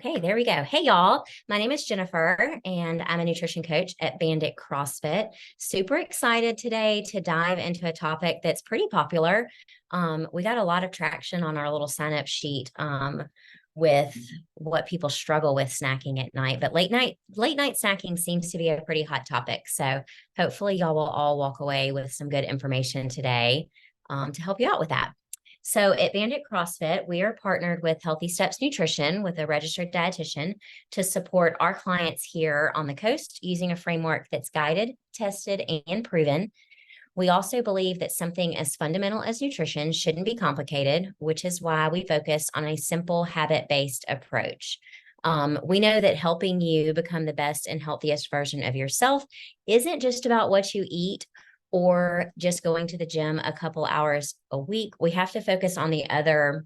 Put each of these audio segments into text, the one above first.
Okay, there we go. Hey, y'all. My name is Jennifer, and I'm a nutrition coach at Bandit CrossFit. Super excited today to dive into a topic that's pretty popular. We got a lot of traction on our little sign up sheet with what people struggle with snacking at night, but late night snacking seems to be a pretty hot topic. So hopefully, y'all will all walk away with some good information today to help you out with that. So at Bandit CrossFit, we are partnered with Healthy Steps Nutrition with a registered dietitian to support our clients here on the coast using a framework that's guided, tested, and proven. We also believe that something as fundamental as nutrition shouldn't be complicated, which is why we focus on a simple habit-based approach. We know that helping you become the best and healthiest version of yourself isn't just about what you eat or just going to the gym a couple hours a week. We have to focus on the other,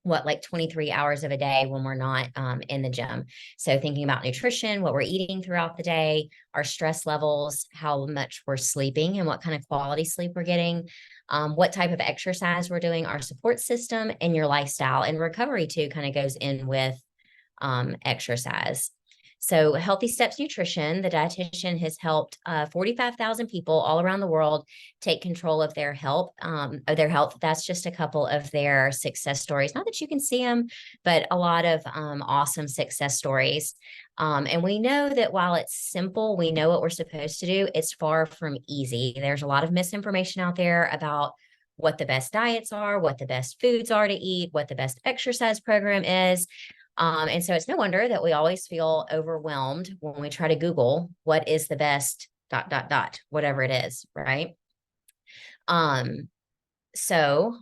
like 23 hours of a day when we're not in the gym. So thinking about nutrition, what we're eating throughout the day, our stress levels, how much we're sleeping and what kind of quality sleep we're getting, what type of exercise we're doing, our support system, and your lifestyle. And recovery too kind of goes in with exercise. So Healthy Steps Nutrition, the dietitian has helped 45,000 people all around the world take control of their health. That's just a couple of their success stories. Not that you can see them, but a lot of awesome success stories. And we know that while it's simple, we know what we're supposed to do. It's far from easy. There's a lot of misinformation out there about what the best diets are, what the best foods are to eat, what the best exercise program is. And so it's no wonder that we always feel overwhelmed when we try to Google what is the best whatever it is, right? So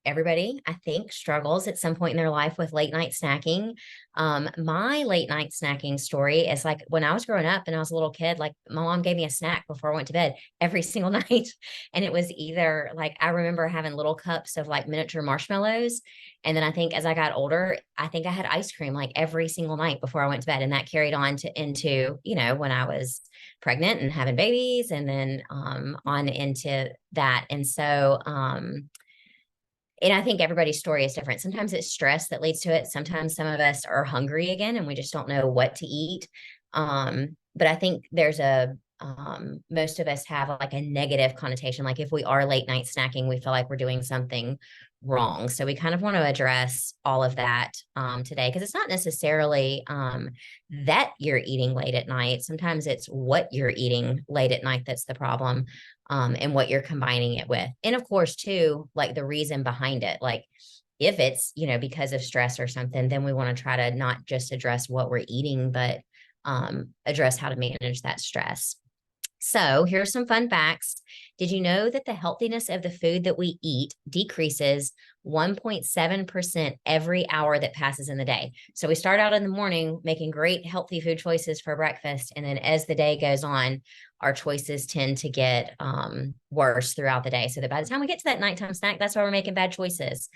everybody, I think, struggles at some point in their life with late night snacking. My late night snacking story is like when I was growing up and I was a little kid, like my mom gave me a snack before I went to bed every single night. And it was either like, I remember having little cups of like miniature marshmallows. And then I think as I got older, I think I had ice cream like every single night before I went to bed. And that carried on into, when I was pregnant and having babies and then on into that. And I think everybody's story is different. Sometimes it's stress that leads to it. Sometimes some of us are hungry again and we just don't know what to eat. But I think most of us have like a negative connotation. Like if we are late night snacking, we feel like we're doing something wrong. So we kind of want to address all of that today because it's not necessarily that you're eating late at night. Sometimes it's what you're eating late at night that's the problem. And what you're combining it with. And of course, too, like the reason behind it. Like if it's, because of stress or something, then we want to try to not just address what we're eating, but address how to manage that stress. So here's some fun facts. Did you know that the healthiness of the food that we eat decreases 1.7% every hour that passes in the day? So we start out in the morning making great healthy food choices for breakfast. And then as the day goes on, our choices tend to get worse throughout the day. So that by the time we get to that nighttime snack, that's why we're making bad choices.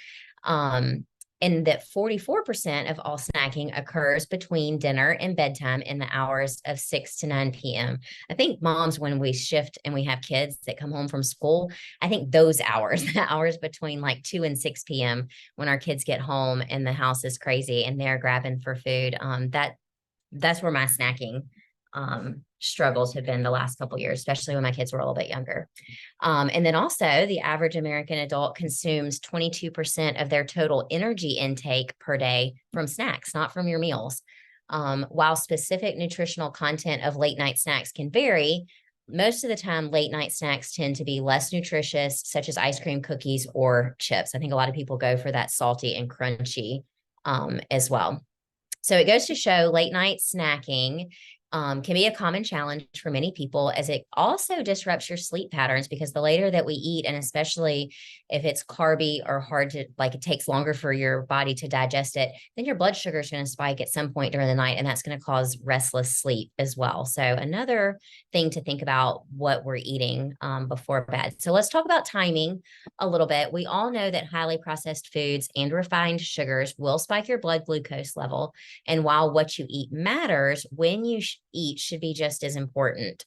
And that 44% of all snacking occurs between dinner and bedtime in the hours of 6 to 9 p.m. I think moms, when we shift and we have kids that come home from school, I think those hours, the hours between like 2 and 6 p.m. when our kids get home and the house is crazy and they're grabbing for food, that's where my snacking struggles have been the last couple of years, especially when my kids were a little bit younger. And then also the average American adult consumes 22% of their total energy intake per day from snacks, not from your meals. While specific nutritional content of late night snacks can vary, most of the time late night snacks tend to be less nutritious, such as ice cream, cookies, or chips. I think a lot of people go for that salty and crunchy as well. So it goes to show late night snacking can be a common challenge for many people as it also disrupts your sleep patterns because the later that we eat, and especially if it's carby or hard to, like it takes longer for your body to digest it, then your blood sugar is going to spike at some point during the night, and that's going to cause restless sleep as well. So another thing to think about what we're eating before bed. So let's talk about timing a little bit. We all know that highly processed foods and refined sugars will spike your blood glucose level. And while what you eat matters, when you eat should be just as important.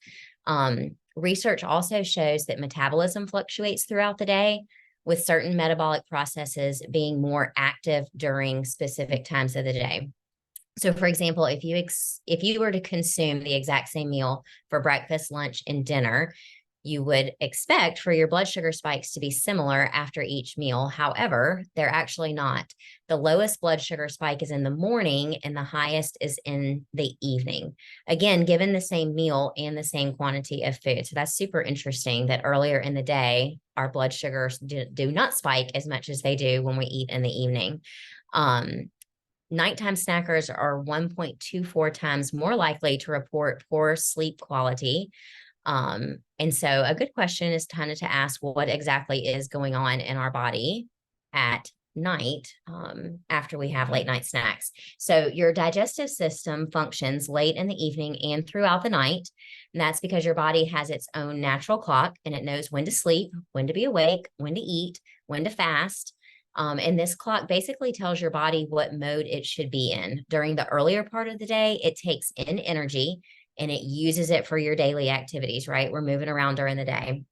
Research also shows that metabolism fluctuates throughout the day, with certain metabolic processes being more active during specific times of the day. So for example, if you were to consume the exact same meal for breakfast, lunch, and dinner, you would expect for your blood sugar spikes to be similar after each meal. However, they're actually not. The lowest blood sugar spike is in the morning and the highest is in the evening. Again, given the same meal and the same quantity of food. So that's super interesting that earlier in the day, our blood sugars do not spike as much as they do when we eat in the evening. Um, Nighttime snackers are 1.24 times more likely to report poor sleep quality. And so a good question is kind of to ask what exactly is going on in our body at night after we have late night snacks. So your digestive system functions late in the evening and throughout the night. And that's because your body has its own natural clock and it knows when to sleep, when to be awake, when to eat, when to fast. And this clock basically tells your body what mode it should be in. During the earlier part of the day, it takes in energy and it uses it for your daily activities, right? We're moving around during the day.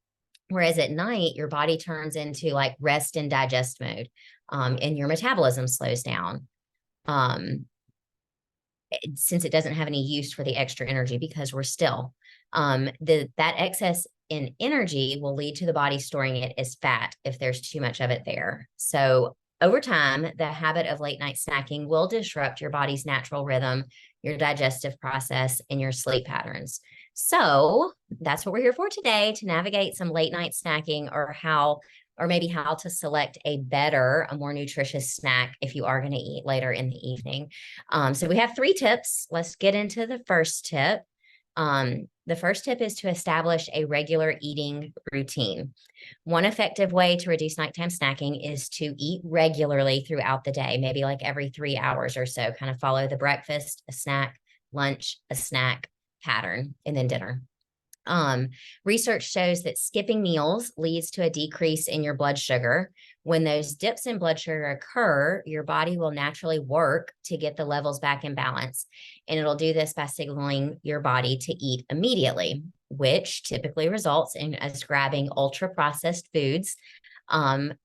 Whereas at night, your body turns into like rest and digest mode, and your metabolism slows down. Um, since it doesn't have any use for the extra energy because we're still. That excess in energy will lead to the body storing it as fat if there's too much of it there. So over time, the habit of late night snacking will disrupt your body's natural rhythm, your digestive process, and your sleep patterns. So that's what we're here for today, to navigate some late night snacking or maybe how to select a more nutritious snack if you are going to eat later in the evening. So we have 3 tips. Let's get into the first tip. The first tip is to establish a regular eating routine. One effective way to reduce nighttime snacking is to eat regularly throughout the day, maybe like every 3 hours or so, kind of follow the breakfast, a snack, lunch, a snack pattern, and then dinner. Research shows that skipping meals leads to a decrease in your blood sugar. When those dips in blood sugar occur, your body will naturally work to get the levels back in balance. And it'll do this by signaling your body to eat immediately, which typically results in us grabbing ultra processed foods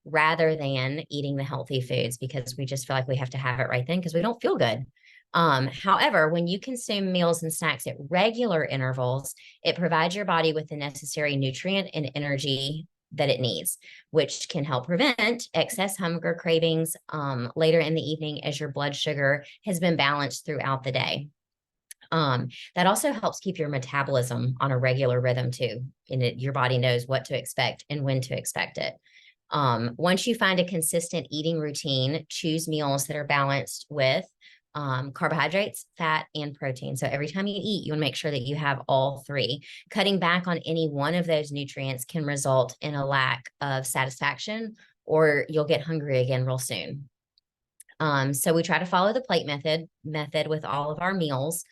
rather than eating the healthy foods because we just feel like we have to have it right then because we don't feel good. However, when you consume meals and snacks at regular intervals, it provides your body with the necessary nutrient and energy that it needs, which can help prevent excess hunger cravings later in the evening as your blood sugar has been balanced throughout the day. That also helps keep your metabolism on a regular rhythm too, and your body knows what to expect and when to expect it. Once you find a consistent eating routine, choose meals that are balanced with carbohydrates, fat, and protein. So every time you eat, you want to make sure that you have all 3. Cutting back on any one of those nutrients can result in a lack of satisfaction, or you'll get hungry again real soon. So we try to follow the plate method with all of our meals,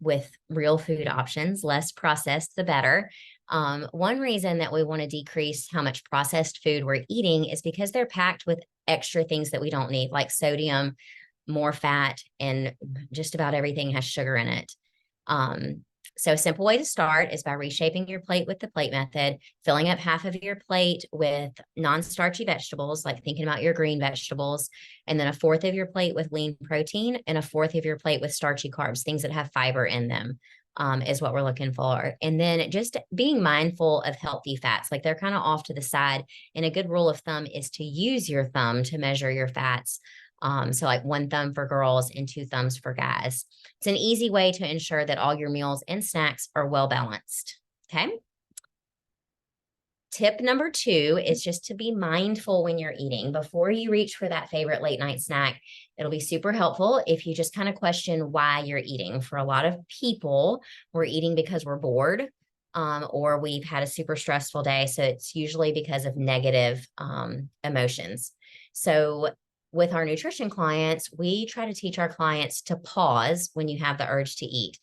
with real food options, less processed, the better. One reason that we want to decrease how much processed food we're eating is because they're packed with extra things that we don't need, like sodium, more fat, and just about everything has sugar in it. So a simple way to start is by reshaping your plate with the plate method, filling up half of your plate with non-starchy vegetables, like thinking about your green vegetables, and then a fourth of your plate with lean protein and a fourth of your plate with starchy carbs, things that have fiber in them. Is what we're looking for. And then just being mindful of healthy fats, like they're kind of off to the side. And a good rule of thumb is to use your thumb to measure your fats. So like 1 thumb for girls and 2 thumbs for guys. It's an easy way to ensure that all your meals and snacks are well balanced. Okay. Tip number 2 is just to be mindful when you're eating. Before you reach for that favorite late night snack, it'll be super helpful if you just kind of question why you're eating. For a lot of people, we're eating because we're bored, or we've had a super stressful day. So it's usually because of negative emotions. So with our nutrition clients, we try to teach our clients to pause when you have the urge to eat.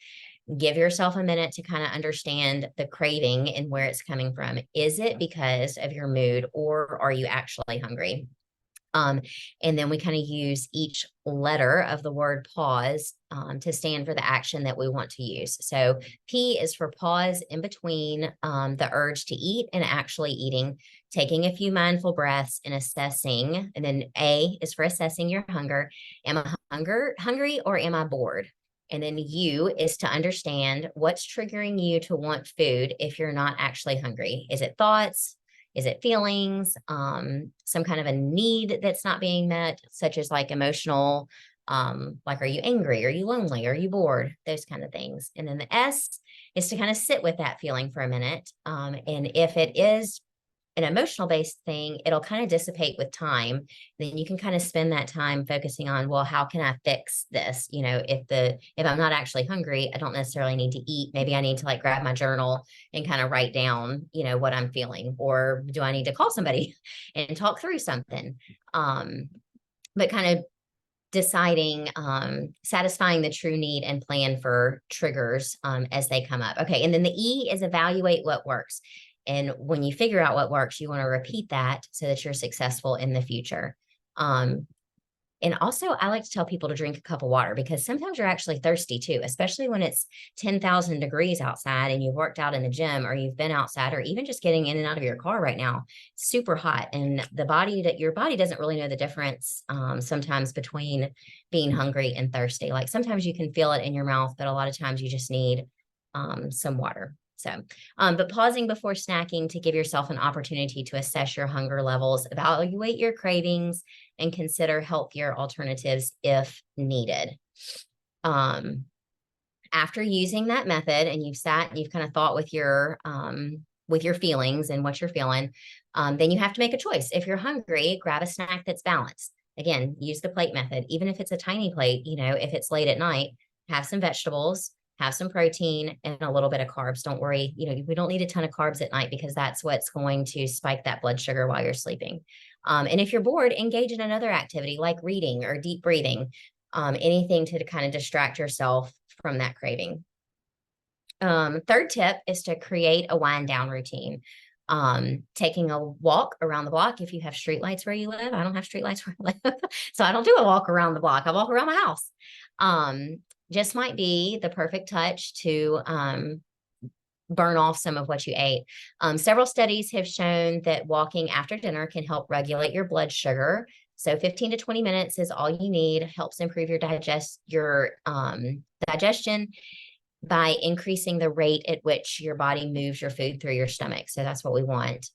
Give yourself a minute to kind of understand the craving and where it's coming from. Is it because of your mood, or are you actually hungry? Um, and then we kind of use each letter of the word pause to stand for the action that we want to use. So P is for pause in between the urge to eat and actually eating, taking a few mindful breaths and assessing. And then A is for assessing your hunger. Am I hungry or am I bored? And then U is to understand what's triggering you to want food if you're not actually hungry. Is it thoughts? Is it feelings? Some kind of a need that's not being met, such as like emotional, like, are you angry? Are you lonely? Are you bored? Those kind of things. And then the S is to kind of sit with that feeling for a minute. And if it is an emotional based thing, it'll kind of dissipate with time. Then you can kind of spend that time focusing on, well, how can I fix this? You know, if I'm not actually hungry, I don't necessarily need to eat. Maybe I need to like grab my journal and kind of write down, you know, what I'm feeling, or do I need to call somebody and talk through something? But kind of deciding, satisfying the true need and plan for triggers as they come up. Okay. And then the E is evaluate what works. And when you figure out what works, you want to repeat that so that you're successful in the future. Um, and also, I like to tell people to drink a cup of water, because sometimes you're actually thirsty too, especially when it's 10,000 degrees outside and you've worked out in the gym, or you've been outside, or even just getting in and out of your car right now. It's super hot. And your body doesn't really know the difference sometimes between being hungry and thirsty. Like sometimes you can feel it in your mouth, but a lot of times you just need some water. So, but pausing before snacking to give yourself an opportunity to assess your hunger levels, evaluate your cravings, and consider healthier alternatives if needed. After using that method and you've sat and you've kind of thought with your feelings and what you're feeling, then you have to make a choice. If you're hungry, grab a snack that's balanced. Again, use the plate method. Even if it's a tiny plate, you know, if it's late at night, have some vegetables, have some protein, and a little bit of carbs. Don't worry, you know, we don't need a ton of carbs at night, because that's what's going to spike that blood sugar while you're sleeping. And if you're bored, engage in another activity like reading or deep breathing, anything to kind of distract yourself from that craving. Third tip is to create a wind down routine. Taking a walk around the block. If you have streetlights where you live, I don't have streetlights where I live, so I don't do a walk around the block. I walk around my house. Just might be the perfect touch to burn off some of what you ate. Several studies have shown that walking after dinner can help regulate your blood sugar. So 15 to 20 minutes is all you need. Helps improve your digestion by increasing the rate at which your body moves your food through your stomach. So that's what we want.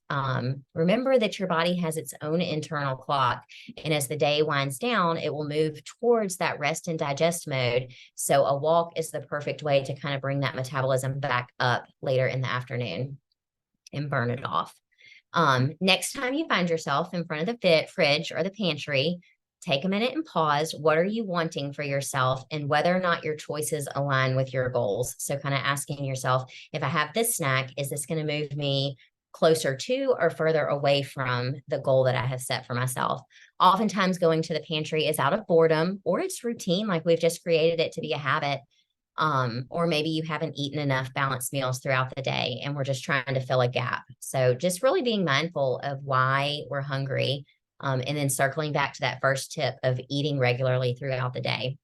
Remember that your body has its own internal clock. And as the day winds down, it will move towards that rest and digest mode. So a walk is the perfect way to kind of bring that metabolism back up later in the afternoon and burn it off. Next time you find yourself in front of the fridge or the pantry, take a minute and pause. What are you wanting for yourself, and whether or not your choices align with your goals? So kind of asking yourself, if I have this snack, is this going to move me closer to or further away from the goal that I have set for myself? Oftentimes going to the pantry is out of boredom, or it's routine, like we've just created it to be a habit. Or maybe you haven't eaten enough balanced meals throughout the day and we're just trying to fill a gap. So just really being mindful of why we're hungry, and then circling back to that first tip of eating regularly throughout the day.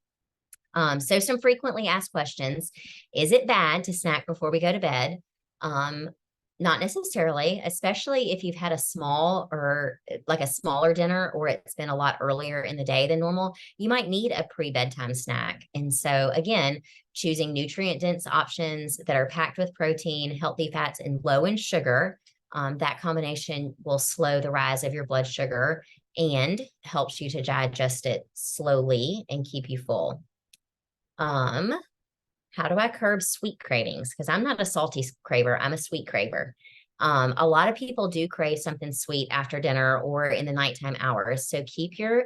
So some frequently asked questions. Is it bad to snack before we go to bed? Not necessarily, especially if you've had a smaller dinner, or it's been a lot earlier in the day than normal. You might need a pre-bedtime snack. And so again, choosing nutrient-dense options that are packed with protein, healthy fats, and low in sugar. That combination will slow the rise of your blood sugar and helps you to digest it slowly and keep you full. How do I curb sweet cravings? Because I'm not a salty craver, I'm a sweet craver. A lot of people do crave something sweet after dinner or in the nighttime hours. So keep your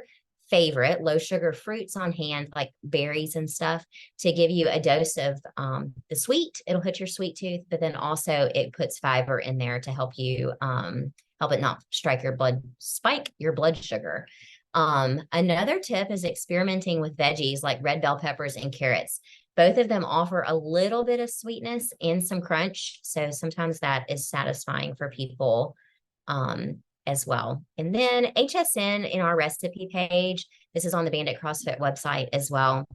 favorite low sugar fruits on hand, like berries and stuff, to give you a dose of the sweet. It'll hit your sweet tooth, but then also it puts fiber in there to help you help it not spike your blood sugar. Another tip is experimenting with veggies like red bell peppers and carrots. Both of them offer a little bit of sweetness and some crunch. So sometimes that is satisfying for people. as well. And then HSN in our recipe page, this is on the Bandit CrossFit website as well,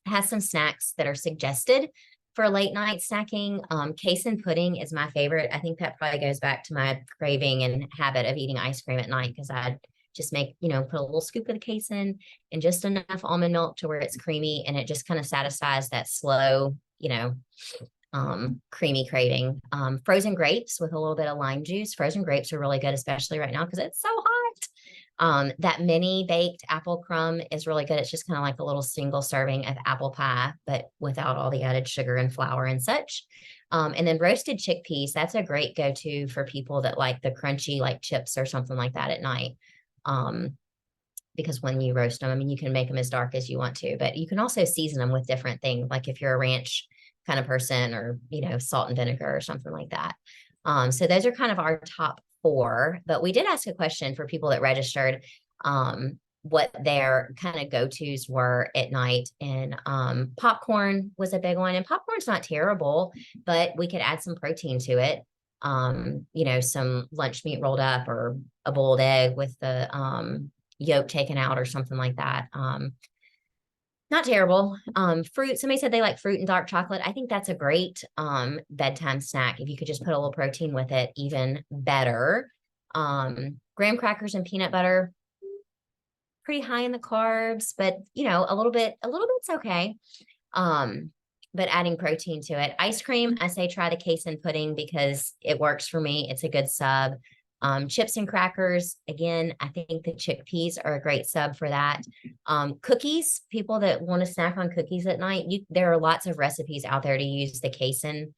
has some snacks that are suggested for late night snacking. Casein pudding is my favorite. I think that probably goes back to my craving and habit of eating ice cream at night, because I just make, put a little scoop of the casein and just enough almond milk to where it's creamy, and it just kind of satisfies that slow, creamy craving. Frozen grapes with a little bit of lime juice. Frozen grapes are really good, especially right now because it's so hot. That mini baked apple crumb is really good. It's just kind of like a little single serving of apple pie, but without all the added sugar and flour and such. And then roasted chickpeas, that's a great go-to for people that like the crunchy, like chips or something like that at night. Because when you roast them, I mean, you can make them as dark as you want to, but you can also season them with different things. Like if you're a ranch kind of person, or, salt and vinegar or something like that. So those are kind of our top 4, but we did ask a question for people that registered, what their kind of go-tos were at night. And popcorn was a big one, and popcorn's not terrible, but we could add some protein to it. Some lunch meat rolled up, or a boiled egg with the yolk taken out or something like that. Not terrible. Fruit, somebody said they like fruit and dark chocolate. I think that's a great bedtime snack. If you could just put a little protein with it, even better. Graham crackers and peanut butter, pretty high in the carbs, but a little bit's okay. But adding protein to it. Ice cream, I say try the casein pudding because it works for me. It's a good sub. Chips and crackers, again, I think the chickpeas are a great sub for that. Cookies, people that want to snack on cookies at night, there are lots of recipes out there to use the casein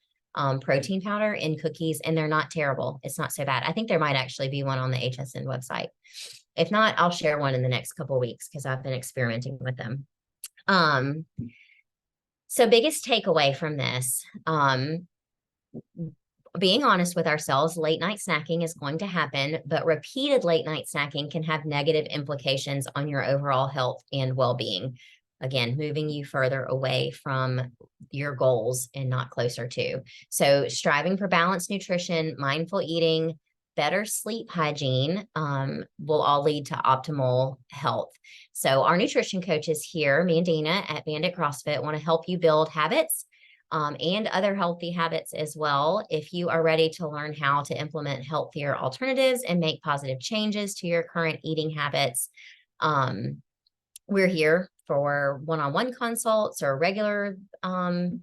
protein powder in cookies, and they're not terrible. It's not so bad. I think there might actually be one on the HSN website. If not, I'll share one in the next couple of weeks because I've been experimenting with them. So biggest takeaway from this, being honest with ourselves, late night snacking is going to happen, but repeated late night snacking can have negative implications on your overall health and well-being. Again, moving you further away from your goals and not closer to. So striving for balanced nutrition, mindful eating, better sleep hygiene will all lead to optimal health. So our nutrition coaches here, me and Dina at Bandit CrossFit, want to help you build habits and other healthy habits as well. If you are ready to learn how to implement healthier alternatives and make positive changes to your current eating habits, we're here for one-on-one consults or regular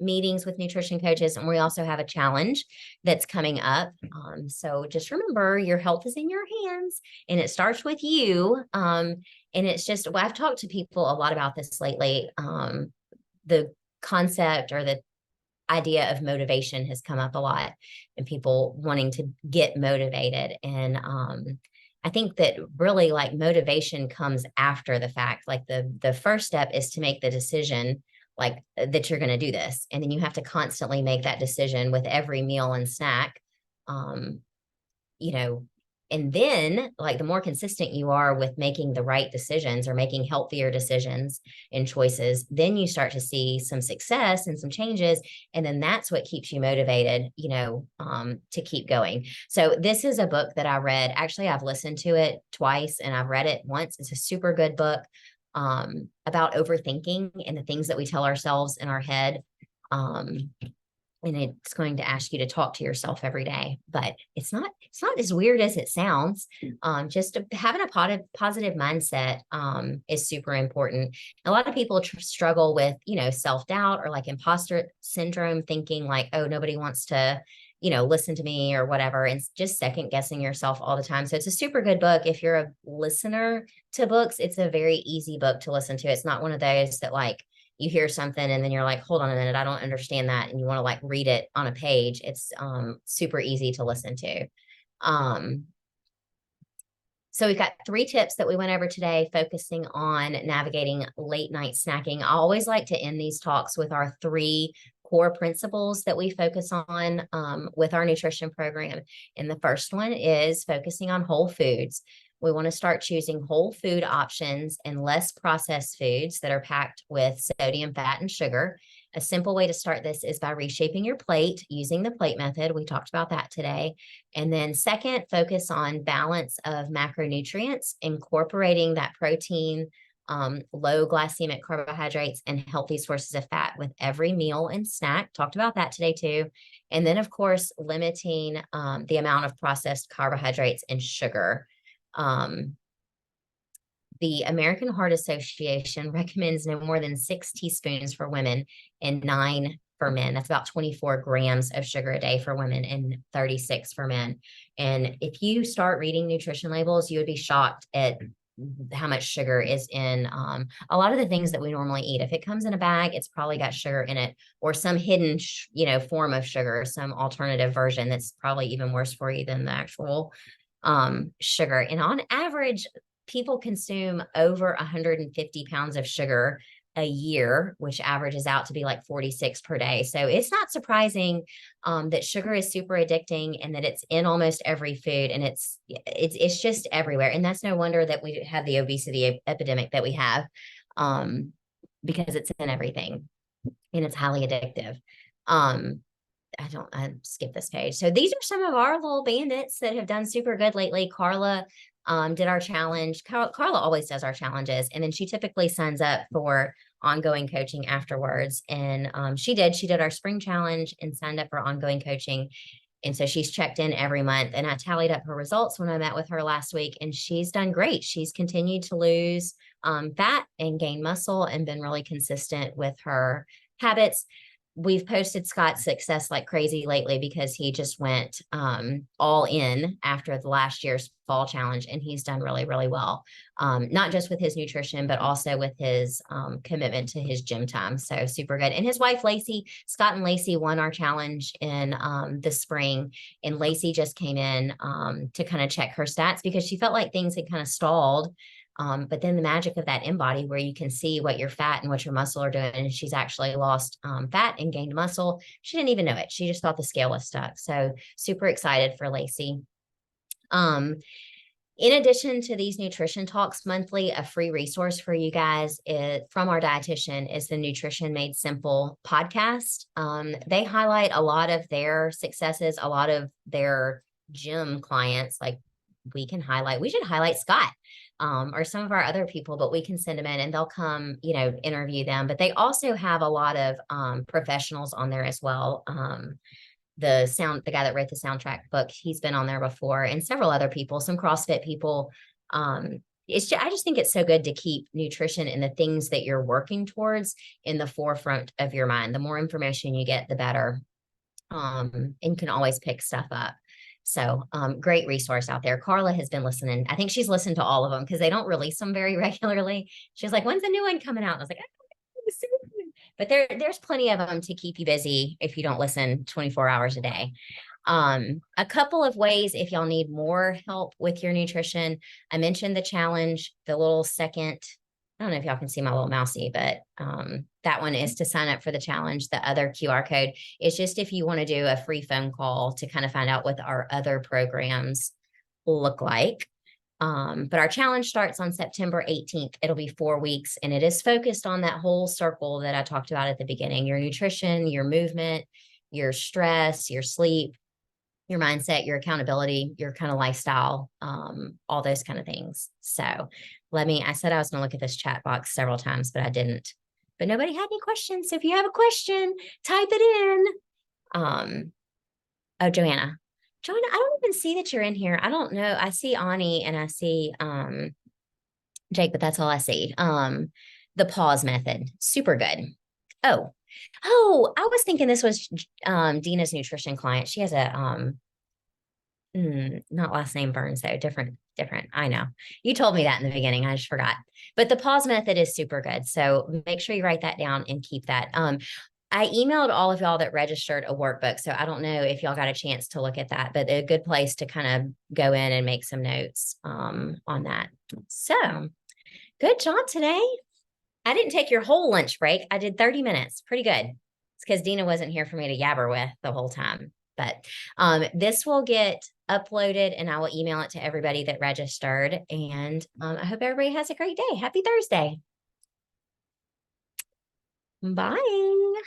meetings with nutrition coaches. And we also have a challenge that's coming up. So just remember, your health is in your hands and it starts with you. And it's just, well, I've talked to people a lot about this lately. The concept or the idea of motivation has come up a lot, and people wanting to get motivated. And I think that really like motivation comes after the fact. Like the first step is to make the decision like that you're going to do this. And then you have to constantly make that decision with every meal and snack. And then like the more consistent you are with making the right decisions or making healthier decisions and choices, then you start to see some success and some changes. And then that's what keeps you motivated, to keep going. So this is a book that I read. Actually, I've listened to it twice and I've read it once. It's a super good book about overthinking and the things that we tell ourselves in our head. And it's going to ask you to talk to yourself every day, but it's not as weird as it sounds. Just having a positive mindset is super important. A lot of people struggle with, self-doubt or like imposter syndrome, thinking like, oh, nobody wants to, listen to me or whatever. And just second guessing yourself all the time. So it's a super good book. If you're a listener to books, it's a very easy book to listen to. It's not one of those that like, you hear something and then you're like, hold on a minute, I don't understand that. And you want to like read it on a page. It's super easy to listen to. So we've got 3 tips that we went over today, focusing on navigating late night snacking. I always like to end these talks with our 3 core principles that we focus on with our nutrition program. And the first one is focusing on whole foods. We want to start choosing whole food options and less processed foods that are packed with sodium, fat, and sugar. A simple way to start this is by reshaping your plate using the plate method. We talked about that today. And then second, focus on balance of macronutrients, incorporating that protein, low glycemic carbohydrates, and healthy sources of fat with every meal and snack. Talked about that today too. And then, of course, limiting the amount of processed carbohydrates and sugar. The American Heart Association recommends no more than 6 teaspoons for women and 9 for men. That's about 24 grams of sugar a day for women and 36 for men. And if you start reading nutrition labels, you would be shocked at how much sugar is in a lot of the things that we normally eat. If it comes in a bag, it's probably got sugar in it, or some hidden, form of sugar, some alternative version that's probably even worse for you than the actual sugar. And on average, people consume over 150 pounds of sugar a year, which averages out to be like 46 per day. So it's not surprising that sugar is super addicting and that it's in almost every food, and it's just everywhere. And that's no wonder that we have the obesity epidemic that we have, because it's in everything and it's highly addictive. I skipped this page. So these are some of our little bandits that have done super good lately. Carla did our challenge. Carla always does our challenges, and then she typically signs up for ongoing coaching afterwards. And she did our spring challenge and signed up for ongoing coaching. And so she's checked in every month, and I tallied up her results when I met with her last week, and she's done great. She's continued to lose fat and gain muscle and been really consistent with her habits. We've posted Scott's success like crazy lately because he just went all in after the last year's fall challenge, and he's done really, really well. Not just with his nutrition, but also with his commitment to his gym time. So super good. And his wife, Lacey, Scott and Lacey won our challenge in the spring. And Lacey just came in to kind of check her stats because she felt like things had kind of stalled. But then the magic of that InBody, where you can see what your fat and what your muscle are doing, and she's actually lost fat and gained muscle. She didn't even know it. She just thought the scale was stuck. So super excited for Lacey. In addition to these nutrition talks monthly, a free resource for you guys from our dietitian is the Nutrition Made Simple podcast. They highlight a lot of their successes, a lot of their gym clients. Like we should highlight Scott. Or some of our other people, but we can send them in and they'll come, interview them. But they also have a lot of professionals on there as well. The guy that wrote the soundtrack book, he's been on there before, and several other people, some CrossFit people. I just think it's so good to keep nutrition and the things that you're working towards in the forefront of your mind. The more information you get, the better. And you can always pick stuff up. So great resource out there. Carla has been listening. I think she's listened to all of them because they don't release them very regularly. She's like, when's the new one coming out? And I was like, but there's plenty of them to keep you busy if you don't listen 24 hours a day. A couple of ways if y'all need more help with your nutrition. I mentioned the challenge, the little second, I don't know if y'all can see my little mousey, but that one is to sign up for the challenge. The other QR code is just if you want to do a free phone call to kind of find out what our other programs look like. But our challenge starts on September 18th. It'll be 4 weeks, and it is focused on that whole circle that I talked about at the beginning: your nutrition, your movement, your stress, your sleep, your mindset, your accountability, your kind of lifestyle, all those kind of things. So I said I was going to look at this chat box several times, but I didn't. But nobody had any questions. So if you have a question, type it in. Oh, Joanna, I don't even see that you're in here. I don't know. I see Ani and I see Jake, but that's all I see. The pause method, super good. Oh, I was thinking this was Dina's nutrition client. She has a not last name Burns though, different. I know. You told me that in the beginning. I just forgot. But the pause method is super good. So make sure you write that down and keep that. I emailed all of y'all that registered a workbook. So I don't know if y'all got a chance to look at that, but a good place to kind of go in and make some notes on that. So good job today. I didn't take your whole lunch break. I did 30 minutes. Pretty good. It's because Dina wasn't here for me to yabber with the whole time. But this will get uploaded and I will email it to everybody that registered. And I hope everybody has a great day. Happy Thursday. Bye.